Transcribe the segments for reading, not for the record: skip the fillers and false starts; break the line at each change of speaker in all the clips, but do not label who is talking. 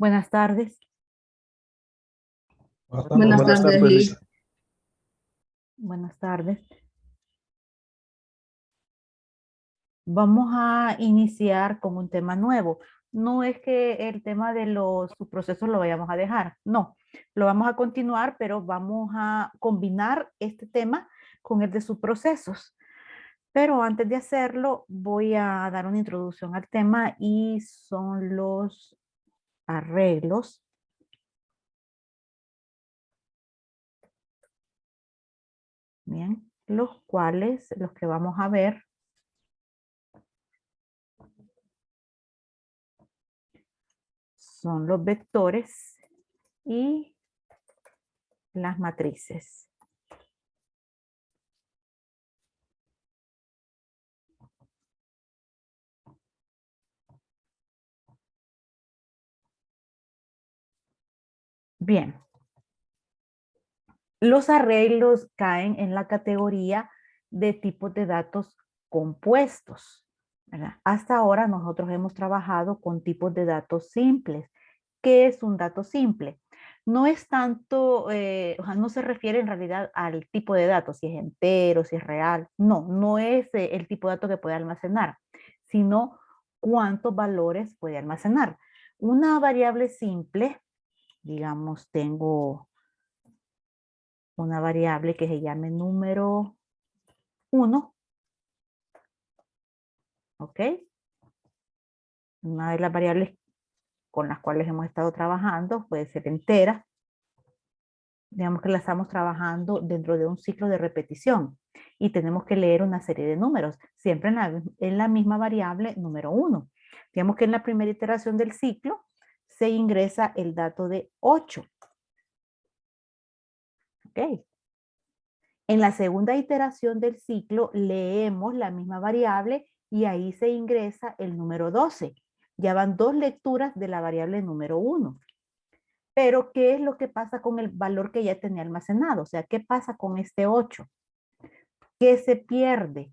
Buenas tardes.
Buenas
Buenas
tardes,
tardes,
Liz.
Lisa.
Buenas tardes. Vamos a iniciar con un tema nuevo. No es que el tema de los subprocesos lo vayamos a dejar, no. Lo vamos a continuar, pero vamos a combinar este tema con el de subprocesos. Pero antes de hacerlo, voy a dar una introducción al tema y son los arreglos. Bien, los que vamos a ver son los vectores y las matrices. Bien. Los arreglos caen en la categoría de tipos de datos compuestos, ¿verdad? Hasta ahora nosotros hemos trabajado con tipos de datos simples. ¿Qué es un dato simple? No es tanto, o sea, no se refiere en realidad al tipo de datos, si es entero, si es real. No, no es el tipo de dato que puede almacenar, sino cuántos valores puede almacenar. Una variable simple, digamos, tengo una variable que se llame número 1, ¿ok? Una de las variables con las cuales hemos estado trabajando puede ser entera. Digamos que la estamos trabajando dentro de un ciclo de repetición y tenemos que leer una serie de números, siempre en la misma variable número 1. Digamos que en la primera iteración del ciclo se ingresa el dato de 8. ¿Ok? En la segunda iteración del ciclo leemos la misma variable y ahí se ingresa el número 12. Ya van dos lecturas de la variable número 1. Pero, ¿qué es lo que pasa con el valor que ya tenía almacenado? O sea, ¿qué pasa con este 8? ¿Qué se pierde?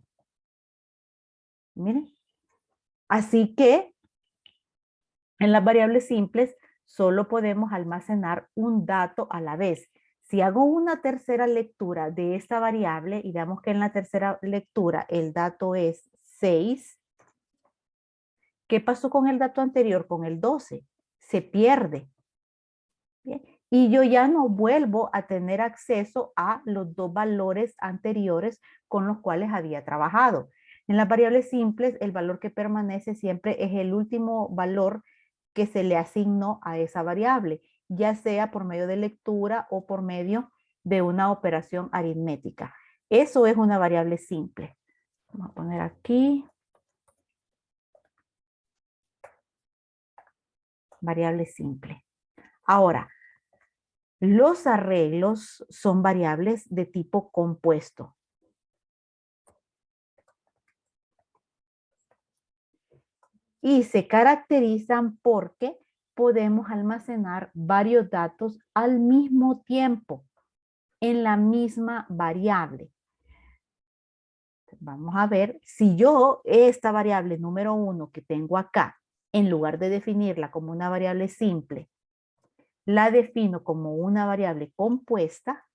Miren. Así que en las variables simples solo podemos almacenar un dato a la vez. Si hago una tercera lectura de esta variable y veamos que en la tercera lectura el dato es 6, ¿qué pasó con el dato anterior, con el 12? Se pierde. ¿Bien? Y yo ya no vuelvo a tener acceso a los dos valores anteriores con los cuales había trabajado. En las variables simples, el valor que permanece siempre es el último valor que se le asignó a esa variable, ya sea por medio de lectura o por medio de una operación aritmética. Eso es una variable simple. Vamos a poner aquí. Variable simple. Ahora, los arreglos son variables de tipo compuesto. Y se caracterizan porque podemos almacenar varios datos al mismo tiempo en la misma variable. Vamos a ver si yo esta variable número 1 que tengo acá, en lugar de definirla como una variable simple, la defino como una variable compuesta.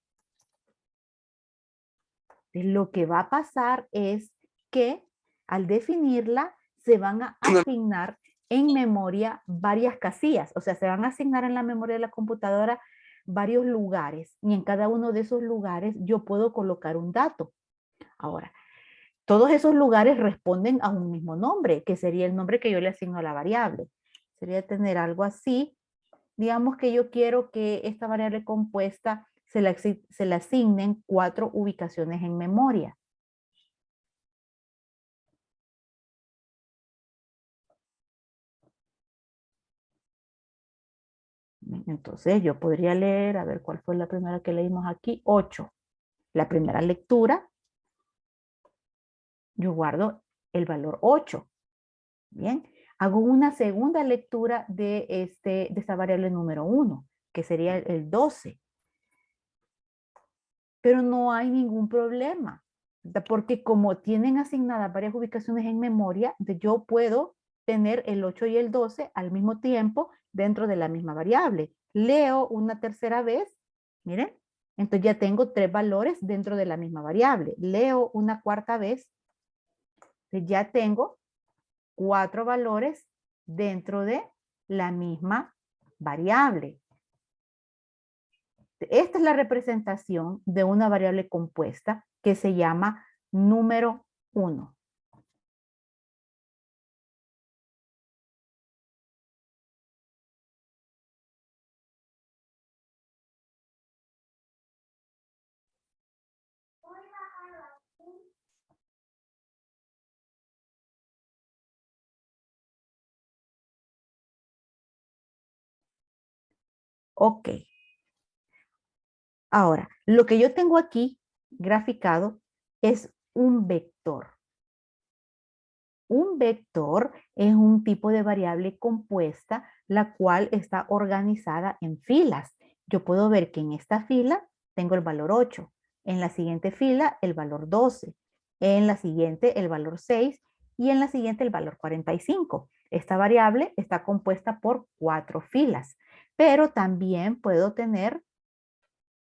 Lo que va a pasar es que al definirla se van a asignar en memoria varias casillas, o sea, se van a asignar en la memoria de la computadora varios lugares y en cada uno de esos lugares yo puedo colocar un dato. Ahora, todos esos lugares responden a un mismo nombre, que sería el nombre que yo le asigno a la variable. Sería tener algo así. Digamos que yo quiero que esta variable compuesta se le asignen 4 ubicaciones en memoria. Entonces yo podría leer, a ver cuál fue la primera que leímos aquí, 8. La primera lectura, yo guardo el valor 8. Bien, hago una segunda lectura de esta variable número 1, que sería el 12. Pero no hay ningún problema, porque como tienen asignadas varias ubicaciones en memoria, yo puedo tener el 8 y el 12 al mismo tiempo dentro de la misma variable. Leo una tercera vez, miren, entonces ya tengo 3 valores dentro de la misma variable. Leo una cuarta vez, ya tengo 4 valores dentro de la misma variable. Esta es la representación de una variable compuesta que se llama número 1. Ok. Ahora, lo que yo tengo aquí graficado es un vector. Un vector es un tipo de variable compuesta, la cual está organizada en filas. Yo puedo ver que en esta fila tengo el valor 8, en la siguiente fila el valor 12, en la siguiente el valor 6 y en la siguiente el valor 45. Esta variable está compuesta por 4 filas, pero también puedo tener,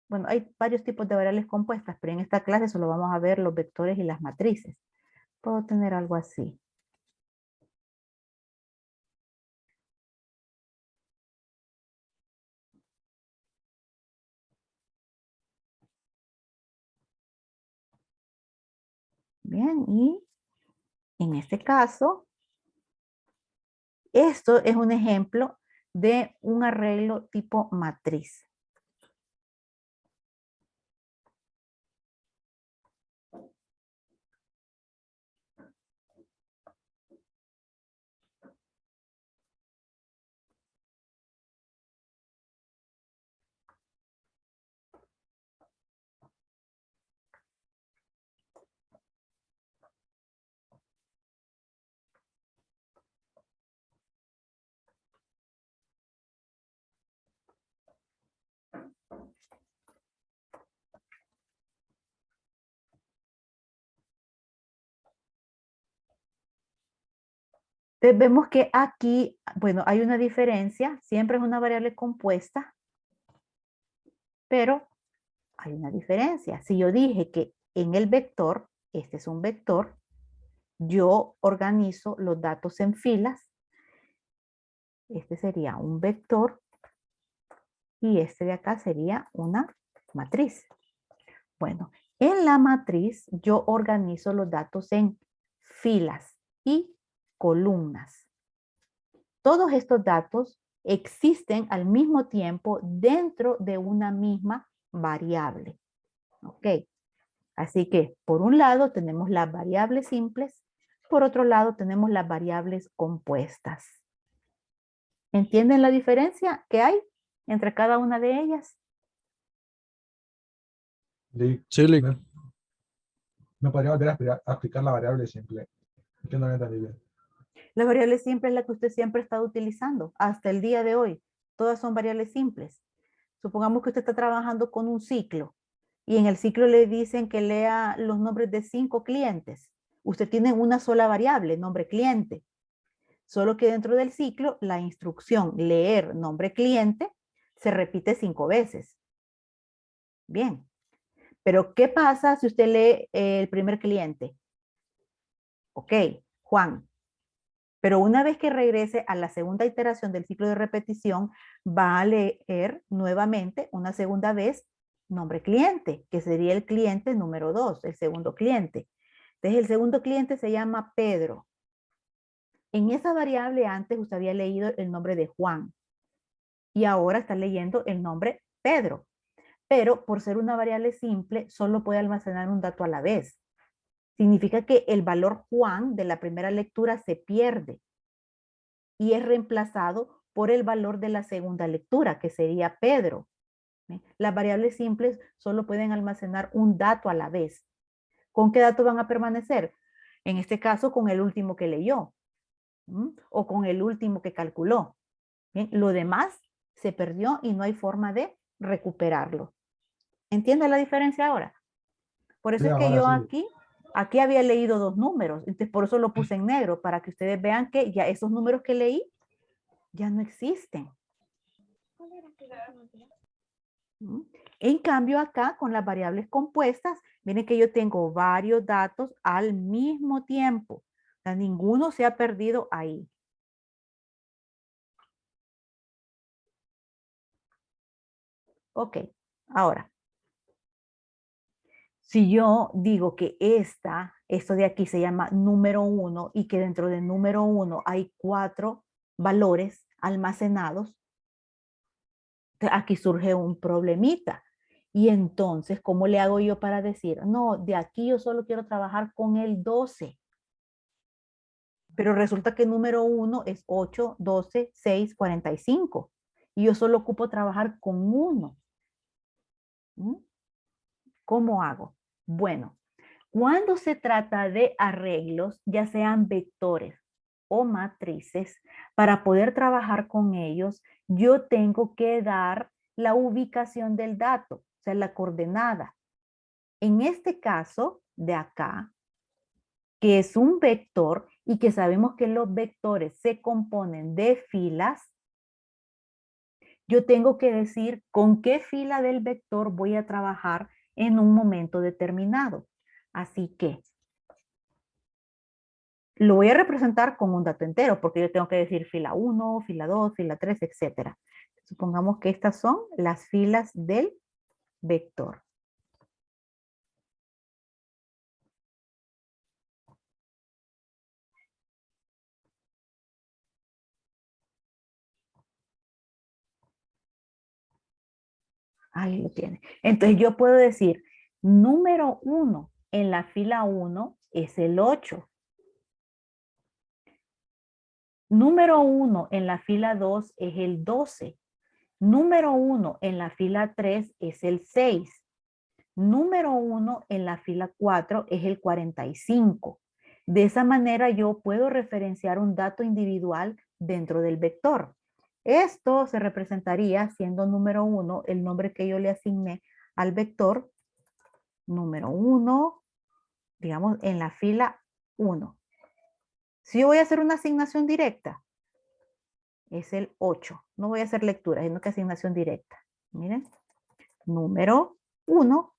bueno, hay varios tipos de variables compuestas, pero en esta clase solo vamos a ver los vectores y las matrices. Puedo tener algo así. Bien, y en este caso, esto es un ejemplo de un arreglo tipo matriz. Entonces vemos que aquí, bueno, hay una diferencia, siempre es una variable compuesta, pero hay una diferencia. Si yo dije que en el vector, este es un vector, yo organizo los datos en filas, este sería un vector y este de acá sería una matriz. Bueno, en la matriz yo organizo los datos en filas y columnas. Todos estos datos existen al mismo tiempo dentro de una misma variable. ¿Ok? Así que por un lado tenemos las variables simples, por otro lado tenemos las variables compuestas. ¿Entienden la diferencia que hay entre cada una de ellas?
Sí, Lick.
¿Me podría volver a explicar la variable simple? Es que no lo entendí bien.
La variable simple es la que usted siempre ha estado utilizando hasta el día de hoy. Todas son variables simples. Supongamos que usted está trabajando con un ciclo y en el ciclo le dicen que lea los nombres de 5 clientes. Usted tiene una sola variable, nombre cliente. Solo que dentro del ciclo la instrucción leer nombre cliente se repite 5 veces. Bien. Pero ¿qué pasa si usted lee el primer cliente? Ok, Juan. Pero una vez que regrese a la segunda iteración del ciclo de repetición, va a leer nuevamente una segunda vez nombre cliente, que sería el cliente número 2, el segundo cliente. Entonces el segundo cliente se llama Pedro. En esa variable antes usted había leído el nombre de Juan y ahora está leyendo el nombre Pedro. Pero por ser una variable simple, solo puede almacenar un dato a la vez. Significa que el valor Juan de la primera lectura se pierde y es reemplazado por el valor de la segunda lectura, que sería Pedro. Las variables simples solo pueden almacenar un dato a la vez. ¿Con qué dato van a permanecer? En este caso, con el último que leyó o con el último que calculó. Lo demás se perdió y no hay forma de recuperarlo. ¿Entiende la diferencia ahora? Por eso
Sí,
es que
ahora
yo
sí.
aquí había leído 2 números, entonces por eso lo puse en negro, para que ustedes vean que ya esos números que leí ya no existen. ¿Mm? En cambio acá con las variables compuestas, miren que yo tengo varios datos al mismo tiempo. O sea, ninguno se ha perdido ahí. Ok, ahora, si yo digo que esto de aquí se llama número 1 y que dentro del número 1 hay 4 valores almacenados, aquí surge un problemita. Y entonces, ¿cómo le hago yo para decir, no, de aquí yo solo quiero trabajar con el 12? Pero resulta que el número 1 es 8, 12, 6, 45. Y yo solo ocupo trabajar con 1. ¿Cómo hago? Bueno, cuando se trata de arreglos, ya sean vectores o matrices, para poder trabajar con ellos, yo tengo que dar la ubicación del dato, o sea, la coordenada. En este caso de acá, que es un vector y que sabemos que los vectores se componen de filas, yo tengo que decir con qué fila del vector voy a trabajar en un momento determinado. Así que lo voy a representar con un dato entero, porque yo tengo que decir fila 1, fila 2, fila 3, etc. Supongamos que estas son las filas del vector. Ahí lo tiene. Entonces yo puedo decir, número 1 en la fila 1 es el 8. Número 1 en la fila 2 es el 12. Número 1 en la fila 3 es el 6. Número 1 en la fila 4 es el 45. De esa manera yo puedo referenciar un dato individual dentro del vector. Esto se representaría siendo número 1 el nombre que yo le asigné al vector número 1, digamos en la fila 1. Si yo voy a hacer una asignación directa, es el 8. No voy a hacer lectura, sino que asignación directa. Miren, número 1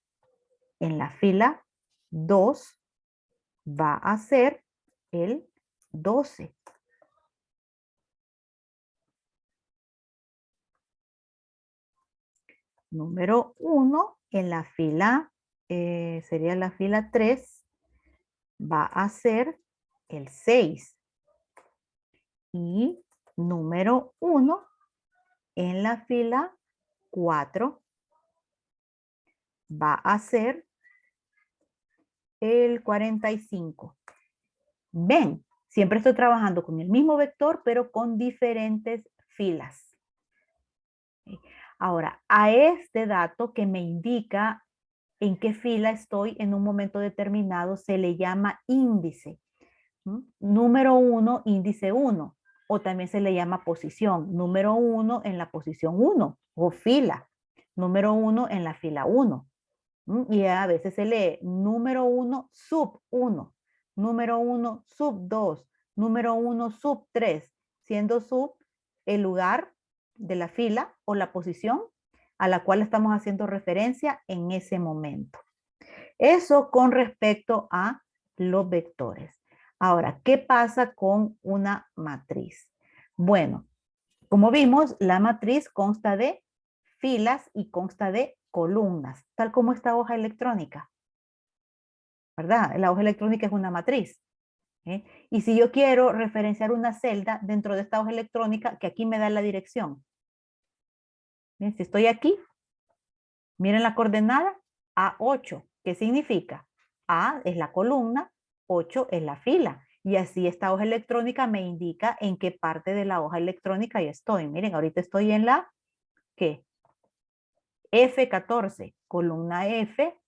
en la fila 2 va a ser el 12. Número 1 en la fila, sería la fila 3, va a ser el 6. Y número 1 en la fila 4 va a ser el 45. Ven, siempre estoy trabajando con el mismo vector, pero con diferentes filas. Ahora, a este dato que me indica en qué fila estoy en un momento determinado se le llama índice. Número 1, índice 1. O también se le llama posición. Número 1 en la posición 1 o fila. Número 1 en la fila 1. Y a veces se lee número 1 sub 1. Número 1 sub 2. Número 1 sub 3. Siendo sub el lugar de la fila o la posición a la cual estamos haciendo referencia en ese momento. Eso con respecto a los vectores. Ahora, ¿qué pasa con una matriz? Bueno, como vimos, la matriz consta de filas y consta de columnas, tal como esta hoja electrónica, ¿verdad? La hoja electrónica es una matriz. Y si yo quiero referenciar una celda dentro de esta hoja electrónica, que aquí me da la dirección. ¿Bien? Si estoy aquí, miren la coordenada A8. ¿Qué significa? A es la columna, 8 es la fila. Y así esta hoja electrónica me indica en qué parte de la hoja electrónica yo estoy. Miren, ahorita estoy en la, ¿qué? F14, columna F,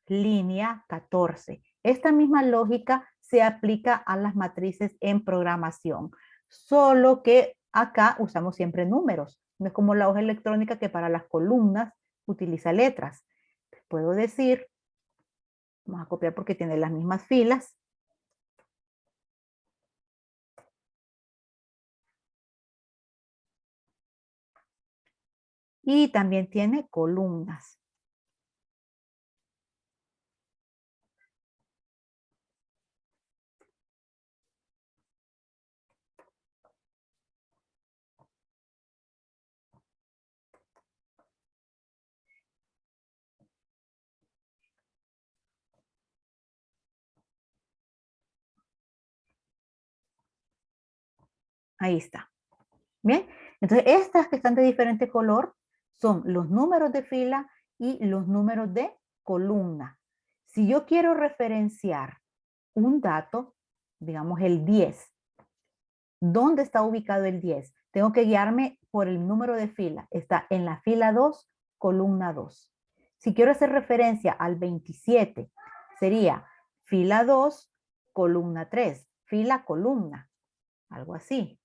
línea 14. Esta misma lógica se aplica a las matrices en programación, solo que acá usamos siempre números. No es como la hoja electrónica que para las columnas utiliza letras. Puedo decir, vamos a copiar porque tiene las mismas filas. Y también tiene columnas. Ahí está. Bien, entonces estas que están de diferente color son los números de fila y los números de columna. Si yo quiero referenciar un dato, digamos el 10, ¿dónde está ubicado el 10? Tengo que guiarme por el número de fila. Está en la fila 2, columna 2. Si quiero hacer referencia al 27, sería fila 2, columna 3, fila, columna, algo así.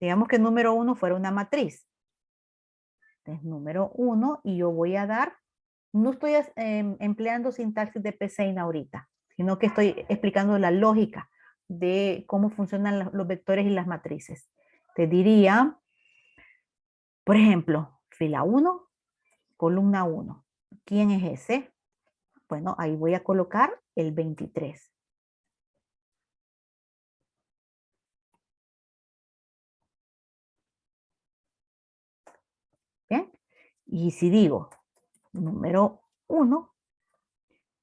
Digamos que el número 1 fuera una matriz. Entonces, número 1 y yo voy a dar, no estoy empleando sintaxis de Pesein ahorita, sino que estoy explicando la lógica de cómo funcionan los vectores y las matrices. Te diría, por ejemplo, fila 1, columna 1. ¿Quién es ese? Bueno, ahí voy a colocar el 23. ¿Bien? Y si digo número 1,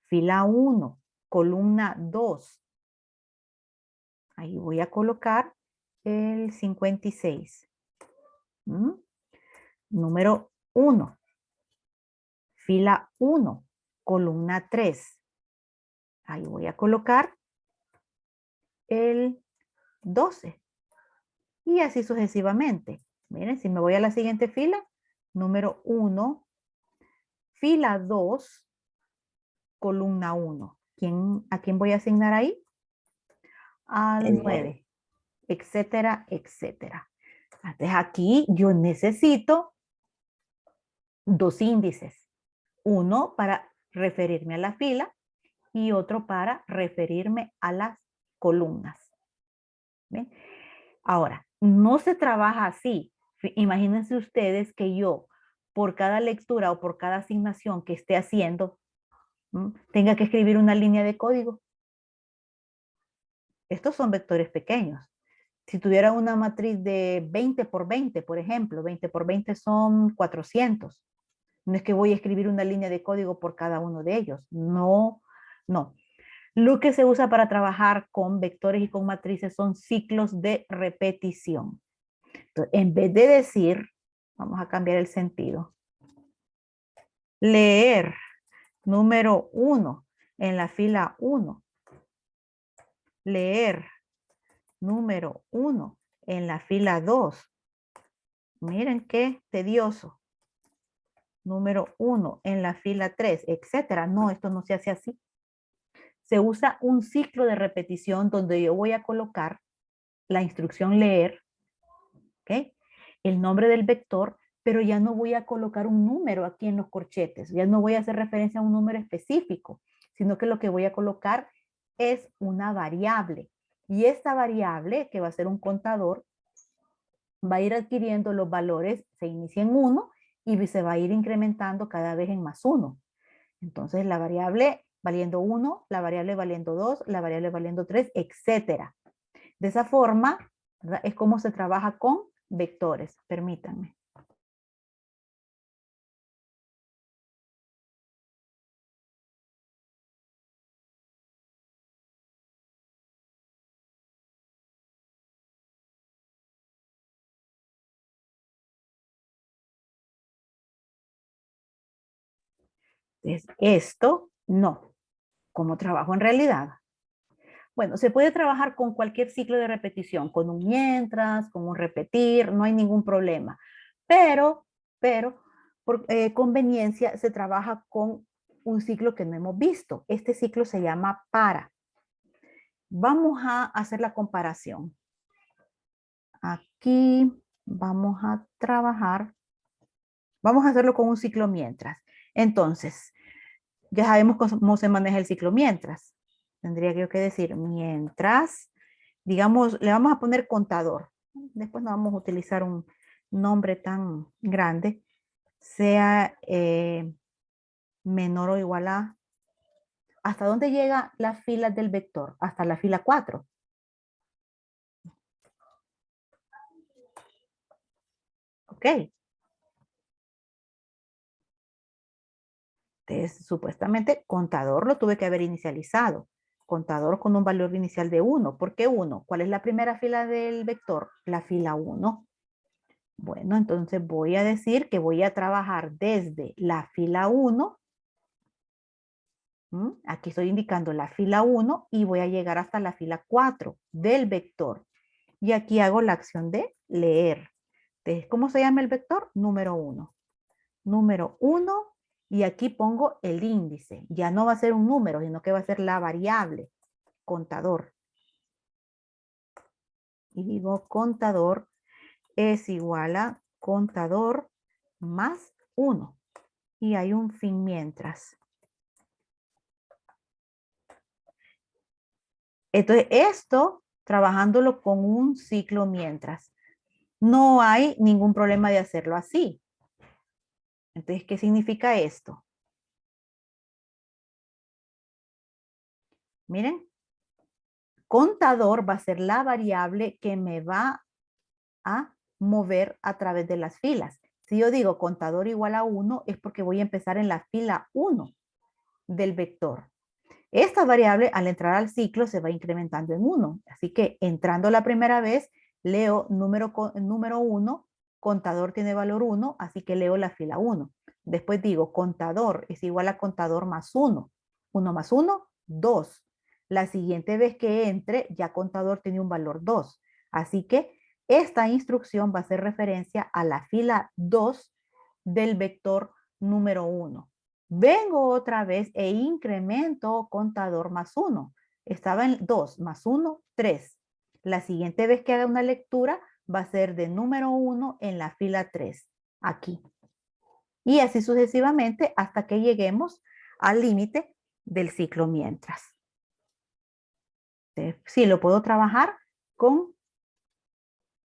fila 1, columna 2, ahí voy a colocar el 56. Número 1, fila 1, columna 3. Ahí voy a colocar el 12. Y así sucesivamente. Miren, si me voy a la siguiente fila, número 1, fila 2, columna 1. ¿A quién voy a asignar ahí? Al 9, etcétera, etcétera. Entonces aquí yo necesito dos índices. Uno para referirme a la fila y otro para referirme a las columnas. ¿Ven? Ahora, no se trabaja así. Imagínense ustedes que yo, por cada lectura o por cada asignación que esté haciendo, tenga que escribir una línea de código. Estos son vectores pequeños. Si tuviera una matriz de 20 por 20, por ejemplo, 20 por 20 son 400. No es que voy a escribir una línea de código por cada uno de ellos. No, no. Lo que se usa para trabajar con vectores y con matrices son ciclos de repetición. Entonces, en vez de decir, vamos a cambiar el sentido, leer número 1 en la fila 1, leer número 1 en la fila 2. Miren qué tedioso. Número 1 en la fila 3, etcétera. No, esto no se hace así. Se usa un ciclo de repetición donde yo voy a colocar la instrucción leer, ¿ok? El nombre del vector, pero ya no voy a colocar un número aquí en los corchetes. Ya no voy a hacer referencia a un número específico, sino que lo que voy a colocar es una variable. Y esta variable, que va a ser un contador, va a ir adquiriendo los valores, se inicia en 1 y se va a ir incrementando cada vez en más 1. Entonces la variable valiendo 1, la variable valiendo 2, la variable valiendo 3, etcétera. De esa forma, ¿verdad?, es como se trabaja con vectores. Permítanme. Entonces, esto no. ¿Cómo trabajo en realidad? Bueno, se puede trabajar con cualquier ciclo de repetición, con un mientras, con un repetir, no hay ningún problema. Pero por conveniencia se trabaja con un ciclo que no hemos visto. Este ciclo se llama para. Vamos a hacer la comparación. Aquí vamos a trabajar. Vamos a hacerlo con un ciclo mientras. Entonces, ya sabemos cómo se maneja el ciclo mientras. Tendría yo que decir mientras, digamos, le vamos a poner contador. Después no vamos a utilizar un nombre tan grande sea menor o igual a... ¿Hasta dónde llega la fila del vector? Hasta la fila 4. Ok. Entonces, supuestamente, contador lo tuve que haber inicializado. Contador con un valor inicial de 1. ¿Por qué 1? ¿Cuál es la primera fila del vector? La fila 1. Bueno, entonces voy a decir que voy a trabajar desde la fila 1. Aquí estoy indicando la fila 1 y voy a llegar hasta la fila 4 del vector. Y aquí hago la acción de leer. Entonces, ¿cómo se llama el vector? Número 1. Número 1 y aquí pongo el índice. Ya no va a ser un número, sino que va a ser la variable contador. Y digo contador es igual a contador más 1. Y hay un fin mientras. Entonces, esto trabajándolo con un ciclo mientras. No hay ningún problema de hacerlo así. Entonces, ¿qué significa esto? Miren, contador va a ser la variable que me va a mover a través de las filas. Si yo digo contador igual a 1, es porque voy a empezar en la fila 1 del vector. Esta variable al entrar al ciclo se va incrementando en 1. Así que entrando la primera vez, leo número 1, contador tiene valor 1, así que leo la fila 1. Después digo contador es igual a contador más 1. 1 más 1, 2. La siguiente vez que entre, ya contador tiene un valor 2. Así que esta instrucción va a hacer referencia a la fila 2 del vector número 1. Vengo otra vez e incremento contador más 1. Estaba en 2 más 1, 3. La siguiente vez que haga una lectura va a ser de número 1 en la fila 3, aquí. Y así sucesivamente hasta que lleguemos al límite del ciclo mientras. Sí, lo puedo trabajar con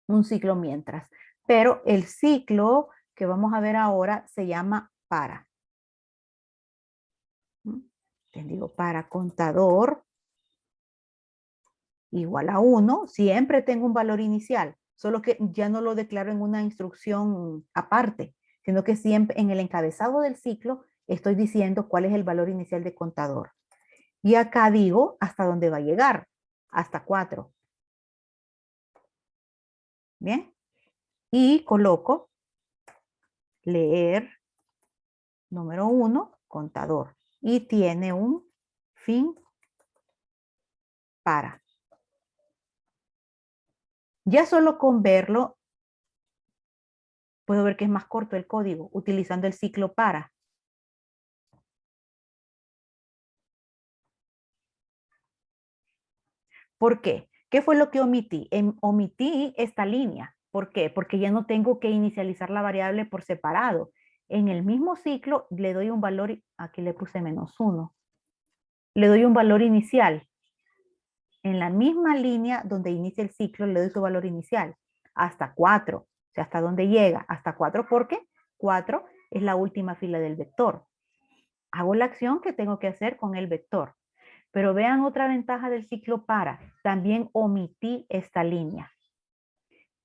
un ciclo mientras, pero el ciclo que vamos a ver ahora se llama para. Les digo, para contador igual a 1, siempre tengo un valor inicial, solo que ya no lo declaro en una instrucción aparte, sino que siempre en el encabezado del ciclo estoy diciendo cuál es el valor inicial de contador. Y acá digo hasta dónde va a llegar, hasta 4. Bien, y coloco leer número 1, contador, y tiene un fin para. Ya solo con verlo, puedo ver que es más corto el código, utilizando el ciclo para. ¿Por qué? ¿Qué fue lo que omití? Omití esta línea. ¿Por qué? Porque ya no tengo que inicializar la variable por separado. En el mismo ciclo le doy un valor, aquí le puse -1. Le doy un valor inicial. En la misma línea donde inicia el ciclo le doy su valor inicial. Hasta 4. O sea, hasta dónde llega. Hasta 4 porque 4 es la última fila del vector. Hago la acción que tengo que hacer con el vector. Pero vean otra ventaja del ciclo para. También omití esta línea.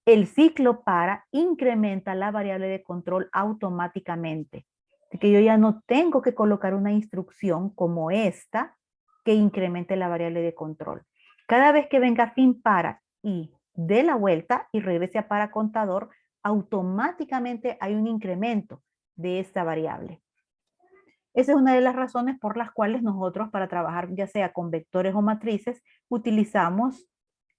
El ciclo para incrementa la variable de control automáticamente. Así que yo ya no tengo que colocar una instrucción como esta que incremente la variable de control. Cada vez que venga fin para y dé la vuelta y regrese a para contador, automáticamente hay un incremento de esta variable. Esa es una de las razones por las cuales nosotros para trabajar ya sea con vectores o matrices utilizamos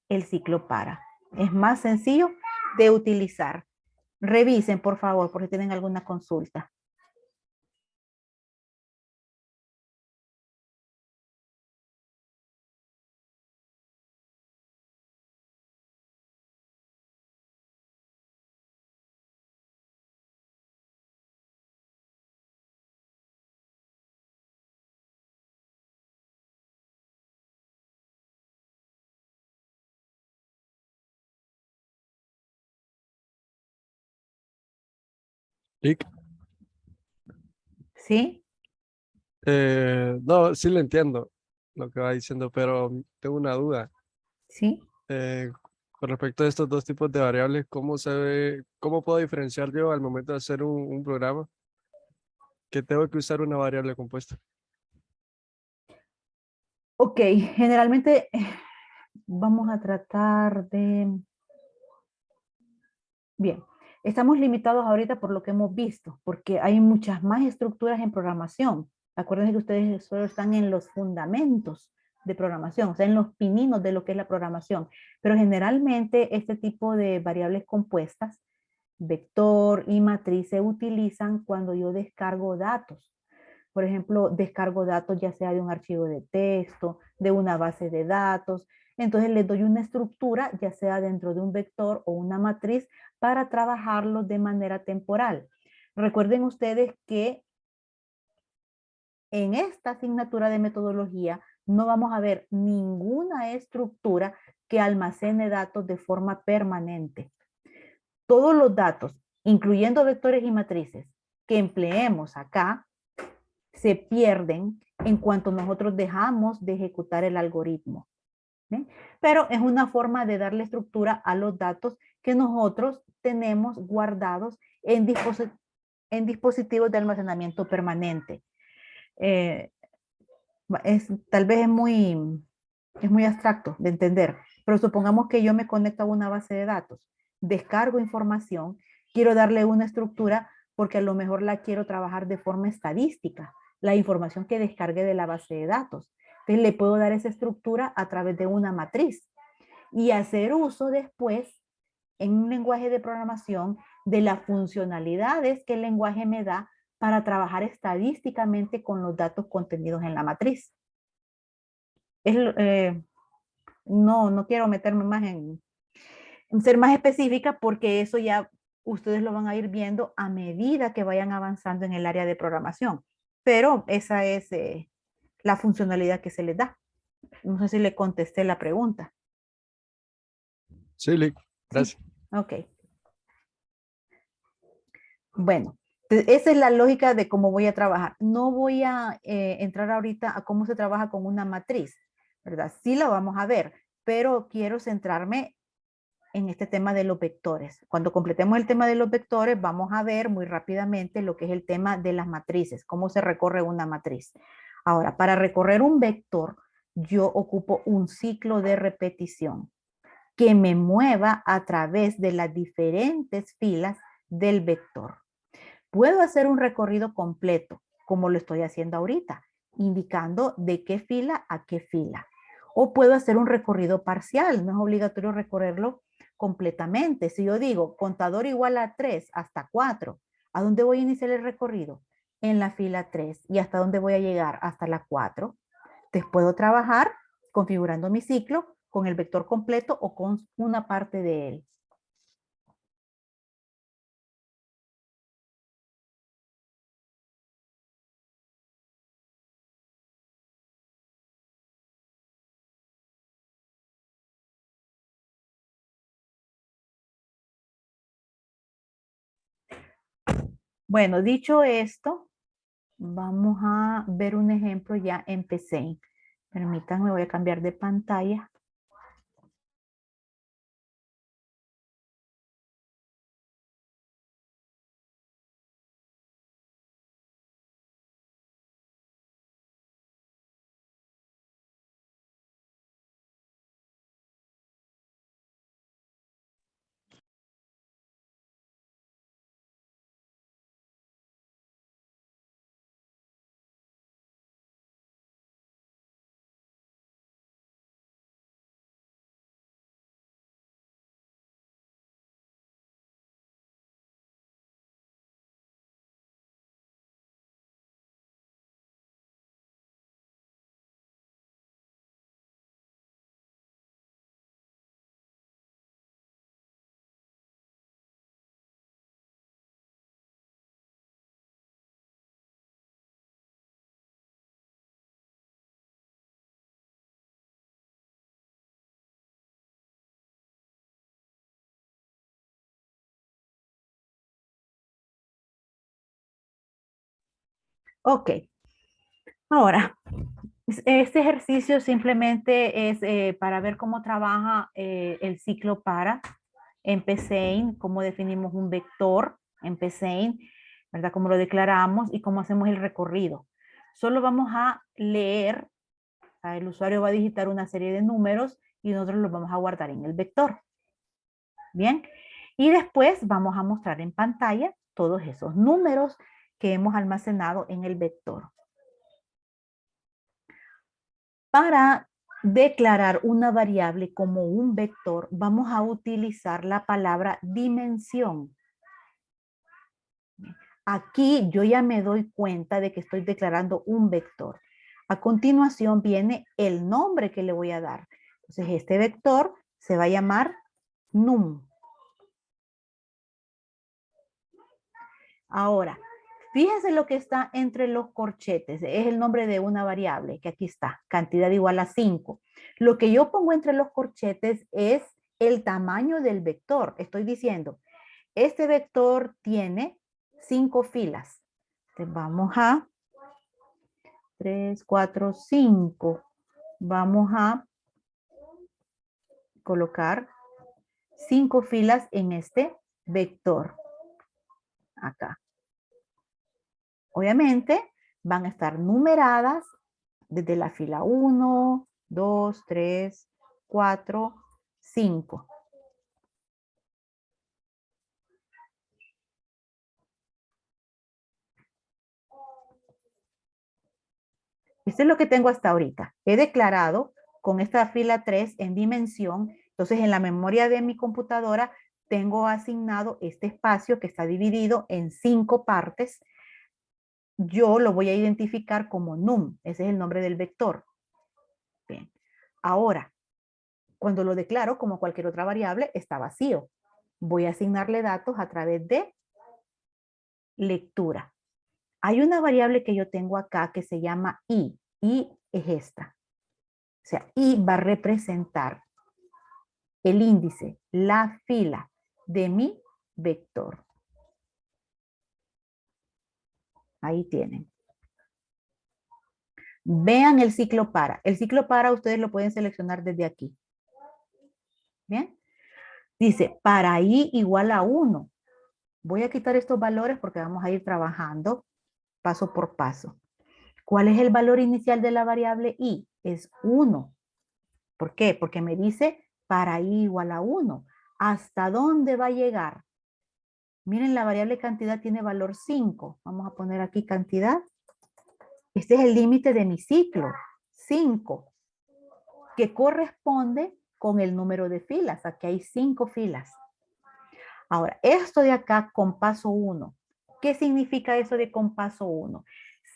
el ciclo para. Es más sencillo de utilizar. Revisen por favor por si tienen alguna consulta.
Lick.
¿Sí?
No, sí le entiendo lo que va diciendo, pero tengo una duda.
¿Sí?
Eh, con respecto a estos dos tipos de variables, cómo puedo diferenciar yo al momento de hacer un programa que tengo que usar una variable compuesta?
Ok, generalmente vamos a tratar de... Bien, estamos limitados ahorita por lo que hemos visto, porque hay muchas más estructuras en programación. Acuérdense que ustedes solo están en los fundamentos de programación, o sea, en los pininos de lo que es la programación. Pero generalmente este tipo de variables compuestas, vector y matriz, se utilizan cuando yo descargo datos. Por ejemplo, descargo datos ya sea de un archivo de texto, de una base de datos. Entonces les doy una estructura, ya sea dentro de un vector o una matriz, para trabajarlo de manera temporal. Recuerden ustedes que en esta asignatura de metodología no vamos a ver ninguna estructura que almacene datos de forma permanente. Todos los datos, incluyendo vectores y matrices, que empleemos acá, se pierden en cuanto nosotros dejamos de ejecutar el algoritmo. ¿Sí? Pero es una forma de darle estructura a los datos que nosotros tenemos guardados en dispositivos de almacenamiento permanente. Eh, Tal vez es muy abstracto de entender, pero supongamos que yo me conecto a una base de datos, descargo información, quiero darle una estructura porque a lo mejor la quiero trabajar de forma estadística, la información que descargue de la base de datos. Entonces le puedo dar esa estructura a través de una matriz y hacer uso después en un lenguaje de programación de las funcionalidades que el lenguaje me da para trabajar estadísticamente con los datos contenidos en la matriz. Es, no quiero meterme más en ser más específica porque eso ya ustedes lo van a ir viendo a medida que vayan avanzando en el área de programación. Pero esa es la funcionalidad que se les da. No sé si le contesté la pregunta.
Sí, Lick,
Sí,
gracias.
ok. Bueno, esa es la lógica de cómo voy a trabajar. No voy a entrar ahorita a cómo se trabaja con una matriz, ¿verdad? Sí la vamos a ver, pero quiero centrarme en este tema de los vectores. Cuando completemos el tema de los vectores, vamos a ver muy rápidamente lo que es el tema de las matrices, cómo se recorre una matriz. Ahora, para recorrer un vector, yo ocupo un ciclo de repetición que me mueva a través de las diferentes filas del vector. Puedo hacer un recorrido completo, como lo estoy haciendo ahorita, indicando de qué fila a qué fila. O puedo hacer un recorrido parcial, no es obligatorio recorrerlo completamente. Si yo digo contador igual a 3 hasta 4, ¿a dónde voy a iniciar el recorrido? En la fila 3. ¿Y hasta dónde voy a llegar? Hasta la 4. Entonces puedo trabajar configurando mi ciclo con el vector completo o con una parte de él. Bueno, dicho esto, vamos a ver un ejemplo ya en PC. Permítanme, voy a cambiar de pantalla. Ok. Ahora, este ejercicio simplemente es para ver cómo trabaja el ciclo para en PSEIN, cómo definimos un vector en PSEIN, ¿verdad? Cómo lo declaramos y cómo hacemos el recorrido. Solo vamos a leer, o sea, el usuario va a digitar una serie de números y nosotros los vamos a guardar en el vector. Bien, y después vamos a mostrar en pantalla todos esos números que hemos almacenado en el vector. Para declarar una variable como un vector, vamos a utilizar la palabra dimensión. Aquí yo ya me doy cuenta de que estoy declarando un vector. A continuación viene el nombre que le voy a dar. Entonces este vector se va a llamar num. Ahora, fíjense lo que está entre los corchetes. Es el nombre de una variable que aquí está, cantidad igual a 5. Lo que yo pongo entre los corchetes es el tamaño del vector. Estoy diciendo, este vector tiene 5 filas. Entonces vamos a 3, 4, 5. Vamos a colocar 5 filas en este vector. Acá. Obviamente van a estar numeradas desde la fila 1, 2, 3, 4, 5. Esto es lo que tengo hasta ahorita. He declarado con esta fila 3 en dimensión. Entonces en la memoria de mi computadora tengo asignado este espacio que está dividido en 5 partes. Yo lo voy a identificar como num. Ese es el nombre del vector. Bien. Ahora, cuando lo declaro como cualquier otra variable, está vacío. Voy a asignarle datos a través de lectura. Hay una variable que yo tengo acá que se llama i. I es esta. O sea, i va a representar el índice, la fila de mi vector. Ahí tienen. Vean el ciclo para. El ciclo para ustedes lo pueden seleccionar desde aquí. ¿Bien? Dice, para i igual a 1. Voy a quitar estos valores porque vamos a ir trabajando paso por paso. ¿Cuál es el valor inicial de la variable i? Es 1. ¿Por qué? Porque me dice para i igual a 1. ¿Hasta dónde va a llegar? Miren, la variable cantidad tiene valor 5. Vamos a poner aquí cantidad. Este es el límite de mi ciclo, 5, que corresponde con el número de filas. Aquí hay 5 filas. Ahora, esto de acá con paso 1. ¿Qué significa eso de con paso 1?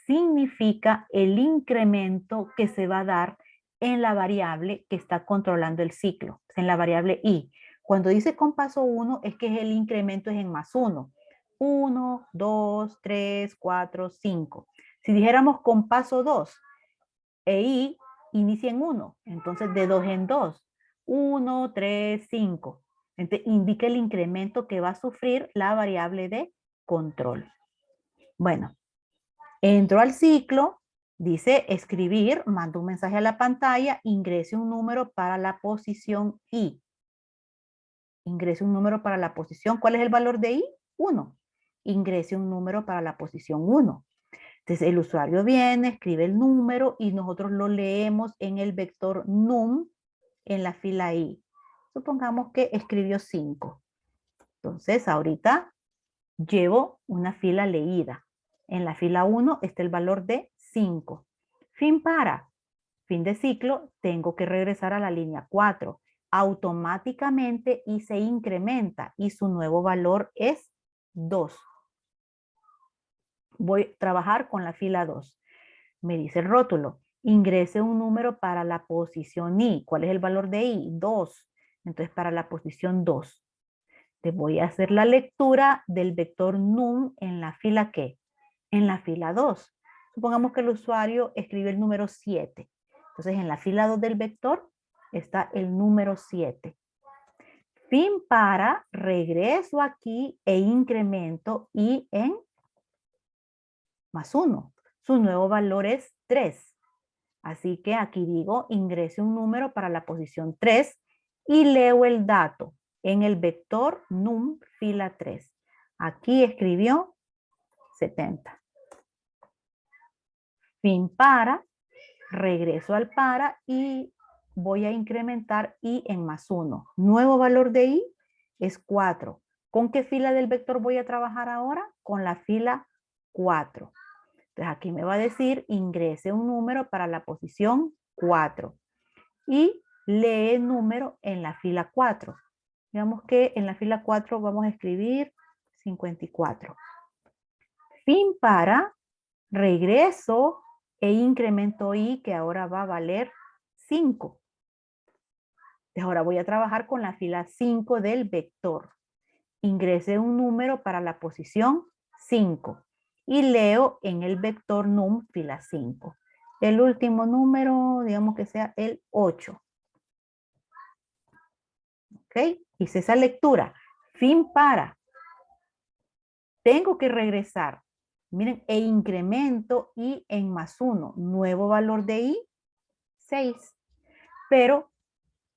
Significa el incremento que se va a dar en la variable que está controlando el ciclo, en la variable i. Cuando dice con paso 1 es que el incremento es en más 1. 1, 2, 3, 4, 5. Si dijéramos con paso 2, e i inicia en 1, entonces de 2 en 2. 1, 3, 5. Entonces indica el incremento que va a sufrir la variable de control. Bueno, entro al ciclo, dice escribir, mando un mensaje a la pantalla, ingrese un número para la posición i. Ingrese un número para la posición. ¿Cuál es el valor de i? 1. Ingrese un número para la posición 1. Entonces el usuario viene, escribe el número y nosotros lo leemos en el vector num en la fila i. Supongamos que escribió 5. Entonces ahorita llevo una fila leída. En la fila 1 está el valor de 5. Fin para. Fin de ciclo, tengo que regresar a la línea 4. Automáticamente y se incrementa y su nuevo valor es 2. Voy a trabajar con la fila 2. Me dice el rótulo, ingrese un número para la posición i. ¿Cuál es el valor de i? 2. Entonces para la posición 2. Te voy a hacer la lectura del vector num en la fila ¿qué? En la fila 2. Supongamos que el usuario escribe el número 7. Entonces en la fila 2 del vector está el número 7. Fin para, regreso aquí e incremento i en más 1. Su nuevo valor es 3. Así que aquí digo, ingrese un número para la posición 3 y leo el dato en el vector num fila 3. Aquí escribió 70. Fin para, regreso al para y voy a incrementar i en más 1. Nuevo valor de i es 4. ¿Con qué fila del vector voy a trabajar ahora? Con la fila 4. Entonces aquí me va a decir ingrese un número para la posición 4 y lee el número en la fila 4. Digamos que en la fila 4 vamos a escribir 54. Fin para, regreso e incremento i que ahora va a valer 5. Entonces ahora voy a trabajar con la fila 5 del vector. Ingrese un número para la posición 5 y leo en el vector num fila 5. El último número, digamos que sea el 8. ¿Ok? Hice esa lectura. Fin para. Tengo que regresar. Miren, e incremento i en más 1. Nuevo valor de i, 6. Pero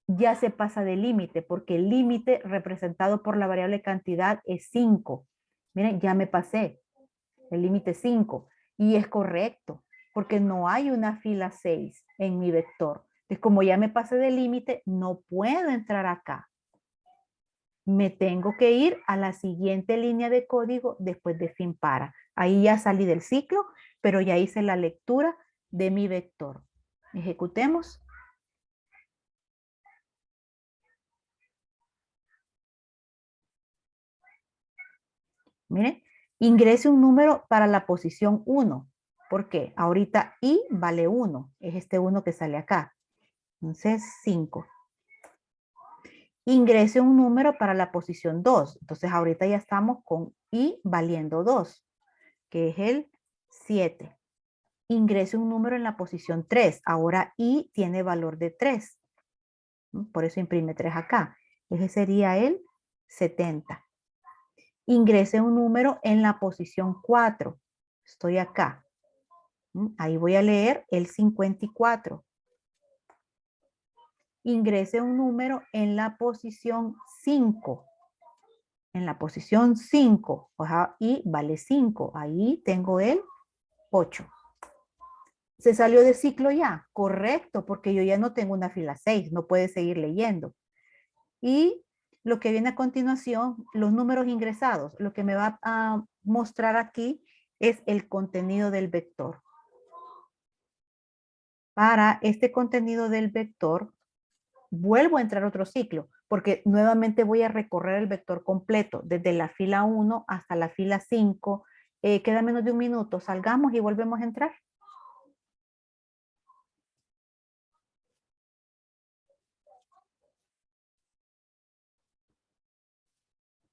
ya se pasa de límite porque el límite representado por la variable cantidad es 5. Miren, ya me pasé. El límite 5 y es correcto porque no hay una fila 6 en mi vector. Entonces, como ya me pasé del límite, no puedo entrar acá. Me tengo que ir a la siguiente línea de código después de fin para. Ahí ya salí del ciclo, pero ya hice la lectura de mi vector. Ejecutemos. Miren, ingrese un número para la posición 1. ¿Por qué? Ahorita i vale 1. Es este 1 que sale acá. Entonces, 5. Ingrese un número para la posición 2. Entonces, ahorita ya estamos con i valiendo 2, que es el 7. Ingrese un número en la posición 3. Ahora i tiene valor de 3. Por eso imprime 3 acá. Ese sería el 70. Ingrese un número en la posición 4. Estoy acá. Ahí voy a leer el 54. Ingrese un número en la posición 5. En la posición 5. Y vale 5. Ahí tengo el 8. ¿Se salió de ciclo ya? Correcto, porque yo ya no tengo una fila 6. No puede seguir leyendo. Y lo que viene a continuación, los números ingresados. Lo que me va a mostrar aquí es el contenido del vector. Para este contenido del vector, vuelvo a entrar a otro ciclo, porque nuevamente voy a recorrer el vector completo, desde la fila 1 hasta la fila 5. Queda menos de un minuto. Salgamos y volvemos a entrar.